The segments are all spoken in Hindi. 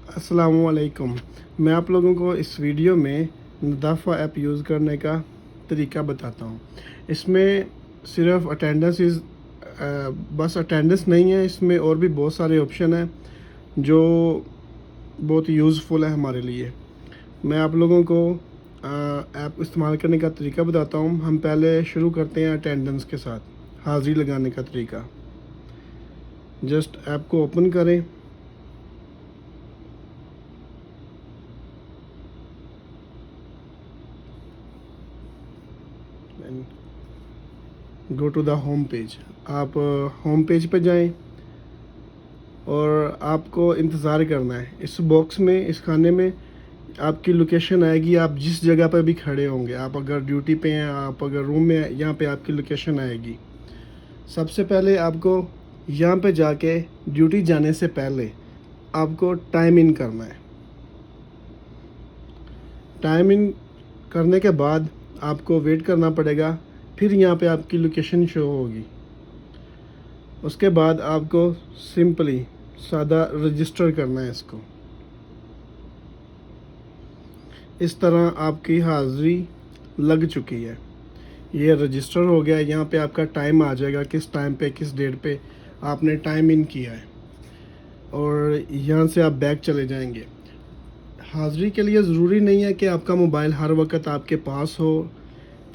अस्सलामुअलैकुम। मैं आप लोगों को इस वीडियो में नदाफ़ा ऐप यूज़ करने का तरीका बताता हूँ। इसमें सिर्फ़ बस अटेंडेंस नहीं है, इसमें और भी बहुत सारे ऑप्शन हैं जो बहुत यूज़फुल है हमारे लिए। मैं आप लोगों को ऐप इस्तेमाल करने का तरीका बताता हूँ। हम पहले शुरू करते हैं अटेंडेंस के साथ, हाज़िरी लगाने का तरीका। जस्ट ऐप को ओपन करें। Go to the home page. आप होम पेज पे जाएं और आपको इंतज़ार करना है। इस बॉक्स में, इस खाने में आपकी लोकेशन आएगी। आप जिस जगह पर भी खड़े होंगे, आप अगर ड्यूटी पे हैं, आप अगर रूम में हैं, यहाँ पे आपकी लोकेशन आएगी। सबसे पहले आपको यहाँ पे जाके ड्यूटी जाने से पहले आपको टाइम इन करना है। टाइम इन करने के बाद आपको वेट करना पड़ेगा, फिर यहाँ पे आपकी लोकेशन शो होगी। उसके बाद आपको सिंपली सादा रजिस्टर करना है इसको। इस तरह आपकी हाज़िरी लग चुकी है। ये रजिस्टर हो गया। यहाँ पे आपका टाइम आ जाएगा, किस टाइम पे, किस डेट पे आपने टाइम इन किया है, और यहाँ से आप बैक चले जाएंगे। हाज़िरी के लिए ज़रूरी नहीं है कि आपका मोबाइल हर वक्त आपके पास हो।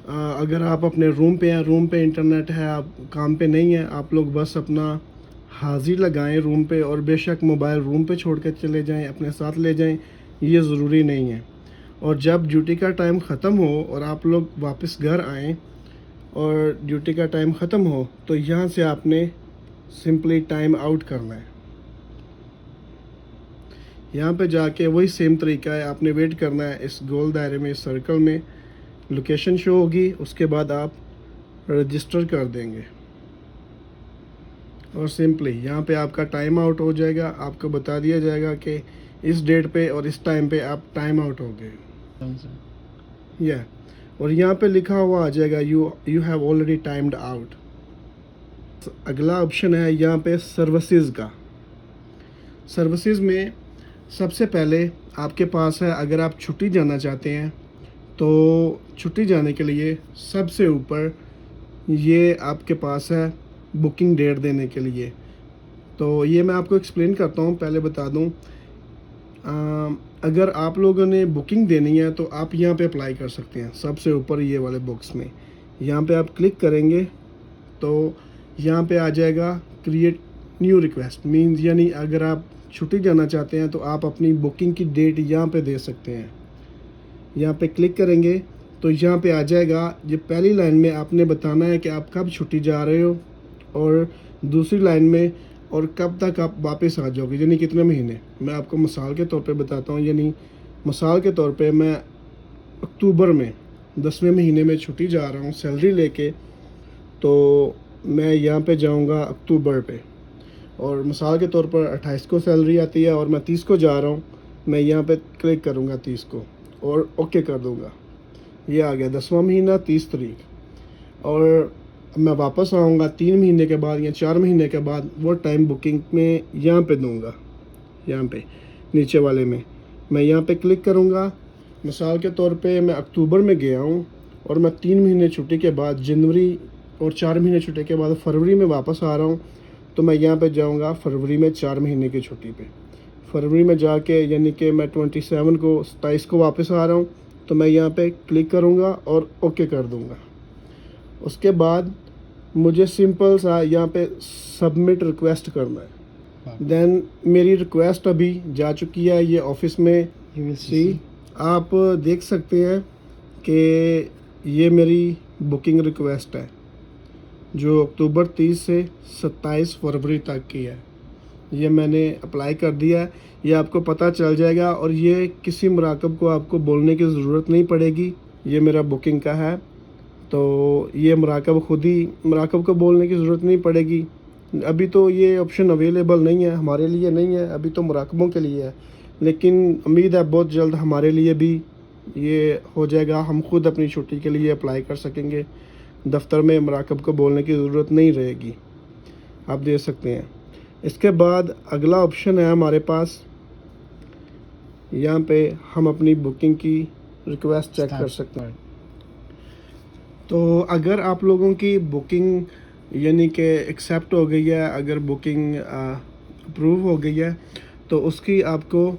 अगर आप अपने रूम पे हैं, रूम पे इंटरनेट है, आप काम पे नहीं है, आप लोग बस अपना हाज़िरी लगाएं रूम पे, और बेशक मोबाइल रूम पे छोड़ कर चले जाएं, अपने साथ ले जाएं, ये ज़रूरी नहीं है। और जब ड्यूटी का टाइम ख़त्म हो और आप लोग वापस घर आएँ और ड्यूटी का टाइम ख़त्म हो, तो यहाँ से आपने सिंपली टाइम आउट करना है। यहाँ पे जाके वही सेम तरीका है, आपने वेट करना है इस गोल दायरे में, इस सर्कल में। लोकेशन शो होगी, उसके बाद आप रजिस्टर कर देंगे और सिंपली यहाँ पे आपका टाइम आउट हो जाएगा। आपको बता दिया जाएगा कि इस डेट पे और इस टाइम पे आप टाइम आउट हो गए। या और यहाँ पे लिखा हुआ आ जाएगा you have already timed out. अगला ऑप्शन है यहाँ पे सर्विसेज का। सर्विसेज में सबसे पहले आपके पास है, अगर आप छुट्टी जाना चाहते हैं तो छुट्टी जाने के लिए सबसे ऊपर ये आपके पास है बुकिंग डेट देने के लिए। तो ये मैं आपको एक्सप्लेन करता हूँ। पहले बता दूँ, अगर आप लोगों ने बुकिंग देनी है तो आप यहाँ पे अप्लाई कर सकते हैं। सबसे ऊपर ये वाले बॉक्स में यहाँ पे आप क्लिक करेंगे तो यहाँ पे आ जाएगा क्रिएट न्यू रिक्वेस्ट। मीन्स यानी अगर आप छुट्टी जाना चाहते हैं तो आप अपनी बुकिंग की डेट यहाँ पे दे सकते हैं। यहाँ पे क्लिक करेंगे तो यहाँ पे आ जाएगा, ये पहली लाइन में आपने बताना है कि आप कब छुट्टी जा रहे हो, और दूसरी लाइन में और कब तक आप वापस आ जाओगे, यानी कितने महीने। मैं आपको मिसाल के तौर पे बताता हूँ। यानी मिसाल के तौर पे मैं अक्टूबर में 10वें महीने में छुट्टी जा रहा हूँ सैलरी लेके, तो मैं यहाँ पे जाऊँगा अक्टूबर पे, और मिसाल के तौर पर 28 को सैलरी आती है और मैं 30 को जा रहा हूँ। मैं यहाँ पे क्लिक करूँगा 30 को और ओके कर दूँगा। ये आ गया 10वां महीना 30 तारीख, और मैं वापस आऊँगा 3 महीने के बाद या 4 महीने के बाद, वो टाइम बुकिंग में यहाँ पे दूँगा। यहाँ पे नीचे वाले में मैं यहाँ पे क्लिक करूँगा। मिसाल के तौर पे मैं अक्टूबर में गया हूँ और मैं 3 महीने छुट्टी के बाद जनवरी, और 4 महीने छुट्टी के बाद फरवरी में वापस आ रहा हूँ, तो मैं यहाँ पे जाऊँगा फरवरी में 4 महीने की छुट्टी पे। फरवरी में जाके यानी कि मैं 27 को वापस आ रहा हूँ, तो मैं यहाँ पे क्लिक करूँगा और ओके कर दूँगा। उसके बाद मुझे सिंपल सा यहाँ पे सबमिट रिक्वेस्ट करना है। देन मेरी रिक्वेस्ट अभी जा चुकी है ये ऑफिस में। सी आप देख सकते हैं कि ये मेरी बुकिंग रिक्वेस्ट है जो अक्टूबर 30 से 27 फरवरी तक की है। ये मैंने अप्लाई कर दिया है। ये आपको पता चल जाएगा, और ये किसी मुराकब को आपको बोलने की ज़रूरत नहीं पड़ेगी। ये मेरा बुकिंग का है, तो ये मुराकब को बोलने की ज़रूरत नहीं पड़ेगी। अभी तो ये ऑप्शन अवेलेबल नहीं है, हमारे लिए नहीं है, अभी तो मुराकबों के लिए है। लेकिन उम्मीद है बहुत जल्द हमारे लिए भी ये हो जाएगा। हम खुद अपनी छुट्टी के लिए अप्लाई कर सकेंगे। दफ्तर में मुराकब को बोलने की ज़रूरत नहीं रहेगी। आप दे सकते हैं। इसके बाद अगला ऑप्शन है हमारे पास यहाँ पे हम अपनी बुकिंग की रिक्वेस्ट चेक कर सकते हैं। तो अगर आप लोगों की बुकिंग यानी कि एक्सेप्ट हो गई है, अगर बुकिंग अप्रूव हो गई है, तो उसकी आपको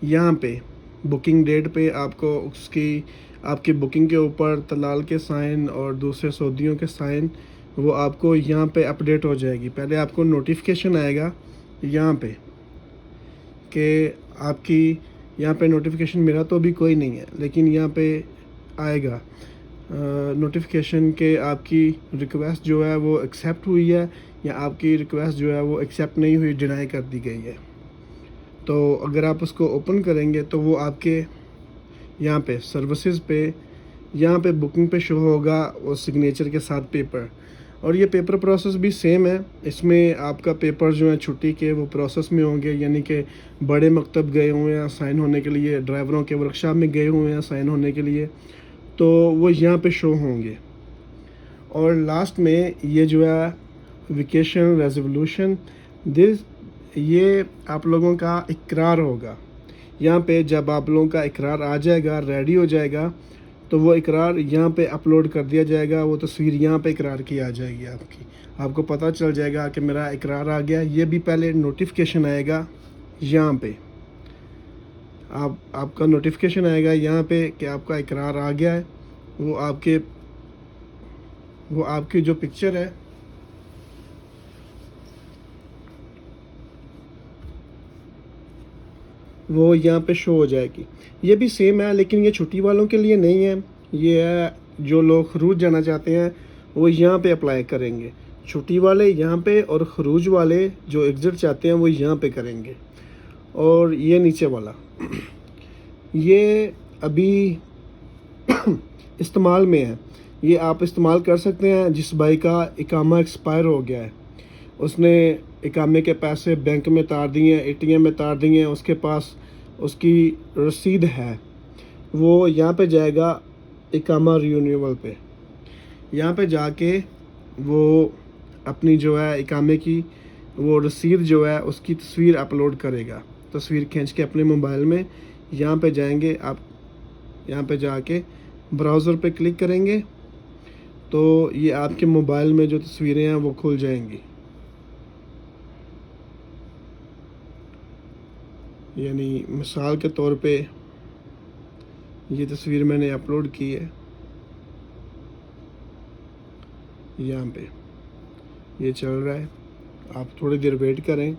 यहाँ पे बुकिंग डेट पे आपको उसकी आपकी बुकिंग के ऊपर तलाल के साइन और दूसरे सऊदियों के साइन वो आपको यहाँ पे अपडेट हो जाएगी। पहले आपको नोटिफिकेशन आएगा यहाँ पे कि आपकी यहाँ पे नोटिफिकेशन, मेरा तो अभी कोई नहीं है, लेकिन यहाँ पे आएगा नोटिफिकेशन के आपकी रिक्वेस्ट जो है वो एक्सेप्ट हुई है या आपकी रिक्वेस्ट जो है वो एक्सेप्ट नहीं हुई, डिनाई कर दी गई है। तो अगर आप उसको ओपन करेंगे तो वो आपके यहाँ पे सर्विसेज पे यहाँ पे बुकिंग पे शो होगा और सिग्नेचर के साथ पेपर। और ये पेपर प्रोसेस भी सेम है, इसमें आपका पेपर जो है छुट्टी के वो प्रोसेस में होंगे, यानी कि बड़े मकतब गए हुए हैं साइन होने के लिए, ड्राइवरों के वर्कशॉप में गए हुए हैं साइन होने के लिए, तो वो यहाँ पे शो होंगे। और लास्ट में ये जो है वेकेशन रेजोल्यूशन दिस, ये आप लोगों का इकरार होगा। यहाँ पे जब आप लोगों का इकरार आ जाएगा, रेडी हो जाएगा, तो वो इकरार यहाँ पे अपलोड कर दिया जाएगा। वो तस्वीर यहाँ पे इकरार की आ जाएगी आपकी, आपको पता चल जाएगा कि मेरा इकरार आ गया। ये भी पहले नोटिफिकेशन आएगा यहाँ पे, आपका नोटिफिकेशन आएगा यहाँ पे कि आपका इकरार आ गया है। वो आपकी जो पिक्चर है वो यहाँ पे शो हो जाएगी। ये भी सेम है, लेकिन ये छुट्टी वालों के लिए नहीं है। ये है जो लोग खरूज जाना चाहते हैं वो यहाँ पे अप्लाई करेंगे। छुट्टी वाले यहाँ पे और खरूज वाले जो एग्ज़िट चाहते हैं वो यहाँ पे करेंगे। और ये नीचे वाला ये अभी इस्तेमाल में है, ये आप इस्तेमाल कर सकते हैं। जिस भाई का इकामा एक्सपायर हो गया है, उसने इकामे के पैसे बैंक में तार दिए हैं, एटीएम में तार दिए हैं, उसके पास उसकी रसीद है, वो यहाँ पे जाएगा इकामा रिन्यूअल पे। यहाँ पे जाके वो अपनी जो है इकामे की वो रसीद जो है उसकी तस्वीर अपलोड करेगा। तस्वीर खींच के अपने मोबाइल में यहाँ पे जाएंगे आप, यहाँ पे जाके ब्राउज़र पे क्लिक करेंगे तो ये आपके मोबाइल में जो तस्वीरें हैं वो खुल जाएंगी। यानी मिसाल के तौर पे ये तस्वीर मैंने अपलोड की है, यहाँ पे ये चल रहा है, आप थोड़ी देर वेट करें।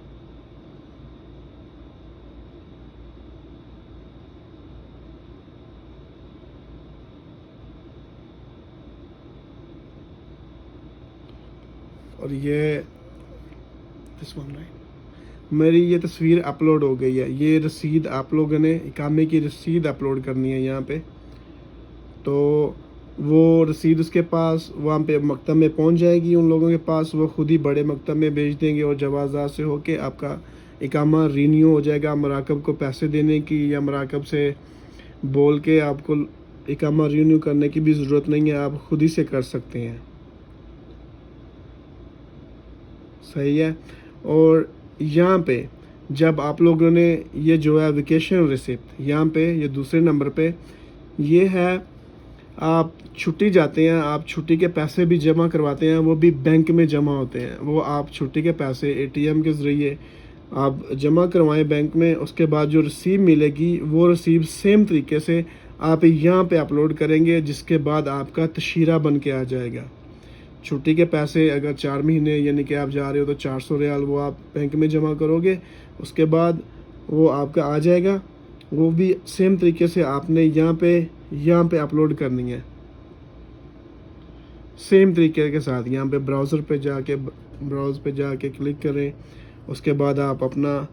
और ये मेरी ये तस्वीर अपलोड हो गई है। ये रसीद आप लोगों ने इकामे की रसीद अपलोड करनी है यहाँ पे, तो वो रसीद उसके पास वहाँ पे मकतब में पहुँच जाएगी उन लोगों के पास। वो खुद ही बड़े मकतब में भेज देंगे और जवाज़ात से होके आपका इकामा रीन्यू हो जाएगा। मराकब को पैसे देने की या मराकब से बोल के आपको इकामा रीन्यू करने की भी ज़रूरत नहीं है, आप खुद ही से कर सकते हैं। सही है। और यहाँ पे जब आप लोगों ने ये जो है वेकेशन रिसिप्ट, यहाँ पे ये दूसरे नंबर पे ये है, आप छुट्टी जाते हैं, आप छुट्टी के पैसे भी जमा करवाते हैं, वो भी बैंक में जमा होते हैं। वो आप छुट्टी के पैसे एटीएम के ज़रिए आप जमा करवाएं बैंक में, उसके बाद जो रसीद मिलेगी वो रसीद सेम तरीके से आप यहाँ पे अपलोड करेंगे, जिसके बाद आपका तशीरा बन के आ जाएगा। छुट्टी के पैसे अगर 4 महीने यानी कि आप जा रहे हो तो 400 रियाल वो आप बैंक में जमा करोगे, उसके बाद वो आपका आ जाएगा। वो भी सेम तरीके से आपने यहाँ पे अपलोड करनी है, सेम तरीके के साथ। यहाँ पे ब्राउज़र पे जाके क्लिक करें, उसके बाद आप अपना,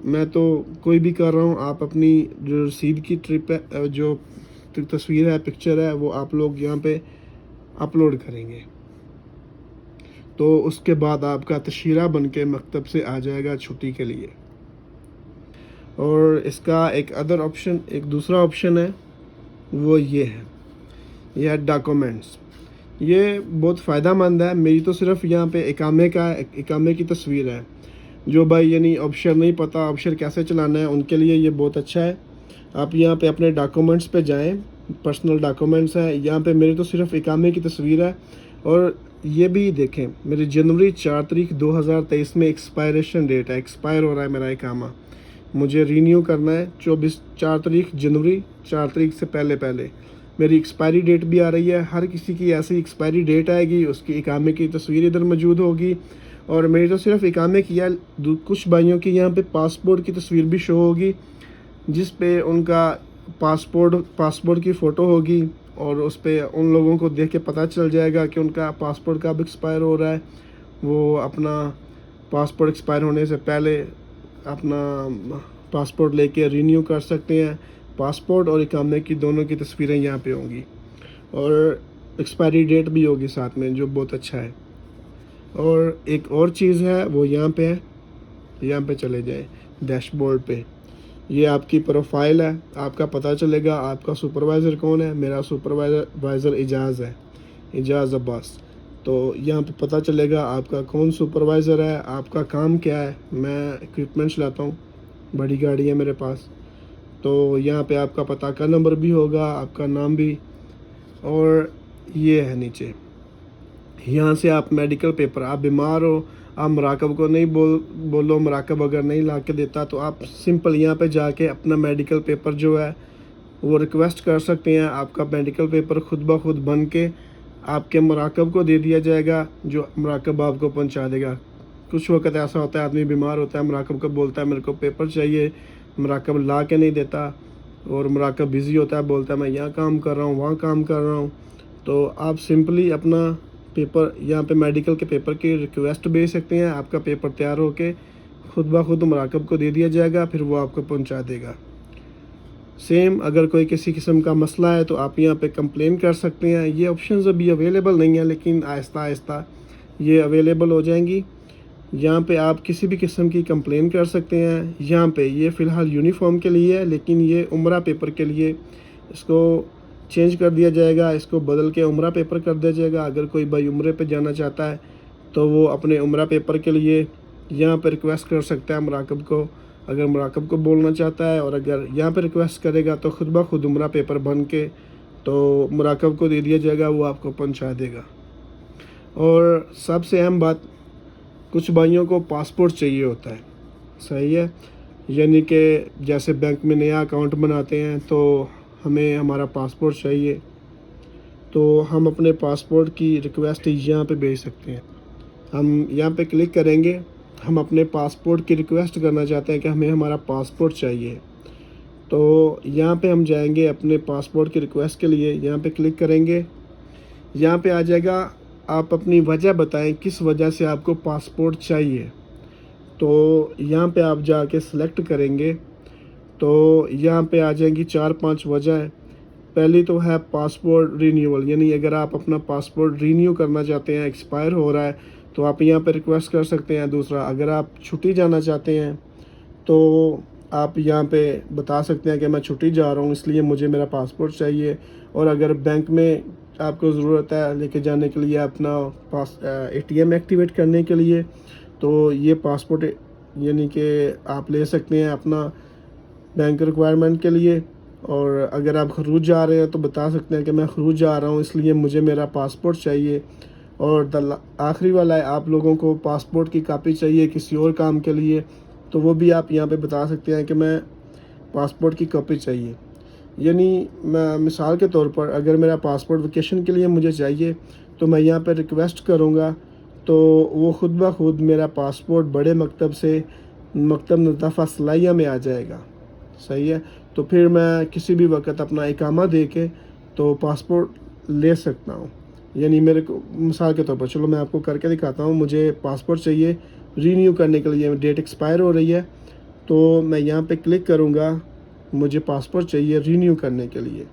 मैं तो कोई भी कर रहा हूँ, आप अपनी जो रसीद की ट्रिप है, जो तस्वीर है, पिक्चर है, वो आप लोग यहाँ पे अपलोड करेंगे। तो उसके बाद आपका तशीरा बन के मकतब से आ जाएगा छुट्टी के लिए। और इसका एक दूसरा ऑप्शन है, वो ये है, यह है डॉक्यूमेंट्स। ये बहुत फ़ायदा मंद है। मेरी तो सिर्फ यहाँ पे इकामे की तस्वीर है। जो भाई यानी ऑप्शन नहीं पता ऑप्शन कैसे चलाना है, उनके लिए ये बहुत अच्छा है। आप यहाँ पे अपने डॉक्यूमेंट्स पे जाएं, पर्सनल डॉक्यूमेंट्स हैं, यहाँ पे मेरी तो सिर्फ इकामे की तस्वीर है। और ये भी देखें, मेरी जनवरी 4 तारीख 2023 में एक्सपायरेशन डेट है, एक्सपायर हो रहा है मेरा इकामा, मुझे रीन्यू करना है 4 तारीख जनवरी, 4 तारीख से पहले पहले मेरी एक्सपायरी डेट भी आ रही है। हर किसी की ऐसी एक्सपायरी डेट आएगी, उसकी इकामे की तस्वीर इधर मौजूद होगी। और मेरी तो सिर्फ इकामे की है, कुछ भाइयों की यहाँ पे पासपोर्ट की तस्वीर भी शो होगी, जिस पे उनका पासपोर्ट की फ़ोटो होगी, और उस पे उन लोगों को देख के पता चल जाएगा कि उनका पासपोर्ट कब एक्सपायर हो रहा है। वो अपना पासपोर्ट एक्सपायर होने से पहले अपना पासपोर्ट लेके रीन्यू कर सकते हैं। पासपोर्ट और इकामे की दोनों की तस्वीरें यहाँ पे होंगी, और एक्सपायरी डेट भी होगी साथ में, जो बहुत अच्छा है। और एक और चीज़ है, वो यहाँ पे है, यहाँ पे चले जाए डैशबोर्ड पे, ये आपकी प्रोफाइल है, आपका पता चलेगा आपका सुपरवाइज़र कौन है। मेरा सुपरवाइज़र इजाज़ है, इजाज़ अब्बास। तो यहाँ पे पता चलेगा आपका कौन सुपरवाइज़र है, आपका काम क्या है। मैं इक्विपमेंट चलाता हूँ, बड़ी गाड़ी है मेरे पास। तो यहाँ पे आपका पता का नंबर भी होगा, आपका नाम भी। और ये है नीचे, यहाँ से आप मेडिकल पेपर, आप बीमार हो, आप मुराकब को नहीं बोलो, मुराकब अगर नहीं ला के देता तो आप सिंपल यहाँ पे जाके अपना मेडिकल पेपर जो है वो रिक्वेस्ट कर सकते हैं। आपका मेडिकल पेपर खुद ब खुद बन के आपके मुराकब को दे दिया जाएगा, जो मुराकब आपको पहुँचा देगा। कुछ वक्त ऐसा होता है, आदमी बीमार होता है, मुराकब को बोलता है मेरे को पेपर चाहिए, मुराकब ला के नहीं देता, और मुराकब बिज़ी होता है, बोलता है मैं यहाँ काम कर रहा हूँ, वहाँ काम कर रहा हूँ। तो आप सिंपली अपना पेपर, यहाँ पे मेडिकल के पेपर की रिक्वेस्ट भेज सकते हैं, आपका पेपर तैयार होके खुद ब खुद मुराकब को दे दिया जाएगा, फिर वो आपको पहुँचा देगा। सेम अगर कोई किसी किस्म का मसला है तो आप यहाँ पे कंप्लेन कर सकते हैं। ये ऑप्शंस अभी अवेलेबल नहीं है, लेकिन आहिस्ता आहिस्ता ये अवेलेबल हो जाएंगी। यहाँ पे आप किसी भी किस्म की कंप्लेन कर सकते हैं। यहाँ पे ये फ़िलहाल यूनिफॉर्म के लिए है, लेकिन ये उम्रा पेपर के लिए इसको चेंज कर दिया जाएगा, इसको बदल के उम्रा पेपर कर दिया जाएगा। अगर कोई भाई उम्रे पे जाना चाहता है तो वो अपने उम्रा पेपर के लिए यहाँ पे रिक्वेस्ट कर सकता है मुराकब को, अगर मुराकब को बोलना चाहता है। और अगर यहाँ पे रिक्वेस्ट करेगा तो खुद ब खुद उम्रा पेपर बन के तो मुराकब को दे दिया जाएगा, वो आपको पहुँचा देगा। और सबसे अहम बात, कुछ भाइयों को पासपोर्ट चाहिए होता है, सही है, यानी कि जैसे बैंक में नया अकाउंट बनाते हैं तो हमें हमारा पासपोर्ट चाहिए, तो हम अपने पासपोर्ट की रिक्वेस्ट यहाँ पे भेज सकते हैं। हम यहाँ पे क्लिक करेंगे, हम अपने पासपोर्ट की रिक्वेस्ट करना चाहते हैं कि हमें हमारा पासपोर्ट चाहिए, तो यहाँ पे हम जाएंगे अपने पासपोर्ट की रिक्वेस्ट के लिए, यहाँ पे क्लिक करेंगे। यहाँ पे आ जाएगा, आप अपनी वजह बताएं किस वजह से आपको पासपोर्ट चाहिए। तो यहाँ पे आप जाके सिलेक्ट करेंगे तो यहाँ पे आ जाएंगी 4-5 वजह। पहली तो है पासपोर्ट रीन्यूअल, यानी अगर आप अपना पासपोर्ट रीन्यू करना चाहते हैं, एक्सपायर हो रहा है, तो आप यहाँ पे रिक्वेस्ट कर सकते हैं। दूसरा, अगर आप छुट्टी जाना चाहते हैं तो आप यहाँ पे बता सकते हैं कि मैं छुट्टी जा रहा हूँ, इसलिए मुझे मेरा पासपोर्ट चाहिए। और अगर बैंक में आपको ज़रूरत है लेके जाने के लिए अपना ATM एक्टिवेट करने के लिए, तो ये पासपोर्ट यानी कि आप ले सकते हैं अपना बैंक रिक्वायरमेंट के लिए। और अगर आप खरूज जा रहे हैं तो बता सकते हैं कि मैं खरूज जा रहा हूँ, इसलिए मुझे मेरा पासपोर्ट चाहिए। और आखिरी वाला है, आप लोगों को पासपोर्ट की कापी चाहिए किसी और काम के लिए, तो वो भी आप यहाँ पे बता सकते हैं कि मैं पासपोर्ट की कॉपी चाहिए। यानी मैं मिसाल के तौर पर, अगर मेरा पासपोर्ट वेकेशन के लिए मुझे चाहिए तो मैं यहाँ पे रिक्वेस्ट करूँगा, तो वो खुद ब खुद मेरा पासपोर्ट बड़े मकतब से मकतब नज़ाफ़ा सलाहिया में आ जाएगा, सही है। तो फिर मैं किसी भी वक्त अपना इकामा दे के तो पासपोर्ट ले सकता हूँ। यानी मेरे को मिसाल के तौर पर, चलो मैं आपको करके दिखाता हूँ। मुझे पासपोर्ट चाहिए रीन्यू करने के लिए, डेट एक्सपायर हो रही है, तो मैं यहाँ पे क्लिक करूँगा, मुझे पासपोर्ट चाहिए रीन्यू करने के लिए।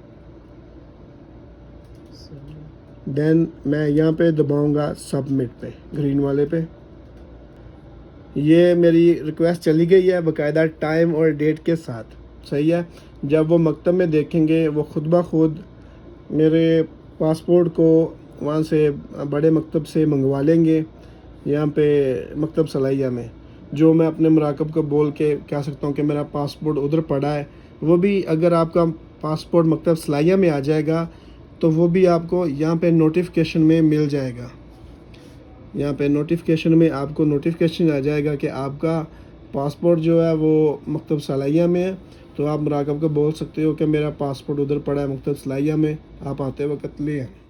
देन मैं यहाँ पे दबाऊँगा सबमिट पे, ग्रीन वाले पे। ये मेरी रिक्वेस्ट चली गई है बाकायदा टाइम और डेट के साथ, सही है। जब वो मकतब में देखेंगे, वो खुद ब खुद मेरे पासपोर्ट को वहाँ से बड़े मकतब से मंगवा लेंगे, यहाँ पे मकतब सलाहिया में। जो मैं अपने मुराकब को बोल के कह सकता हूँ कि मेरा पासपोर्ट उधर पड़ा है, वो भी अगर आपका पासपोर्ट मकतब सलाइया में आ जाएगा तो वो भी आपको यहाँ पे नोटिफिकेशन में मिल जाएगा। यहाँ पे नोटिफिकेशन में आपको नोटिफिकेशन आ जाएगा कि आपका पासपोर्ट जो है वो मकतब सलाइया में है। तो आप मुराकब को बोल सकते हो कि मेरा पासपोर्ट उधर पड़ा है मकतब सलाइया में, आप आते वक्त ले आएं।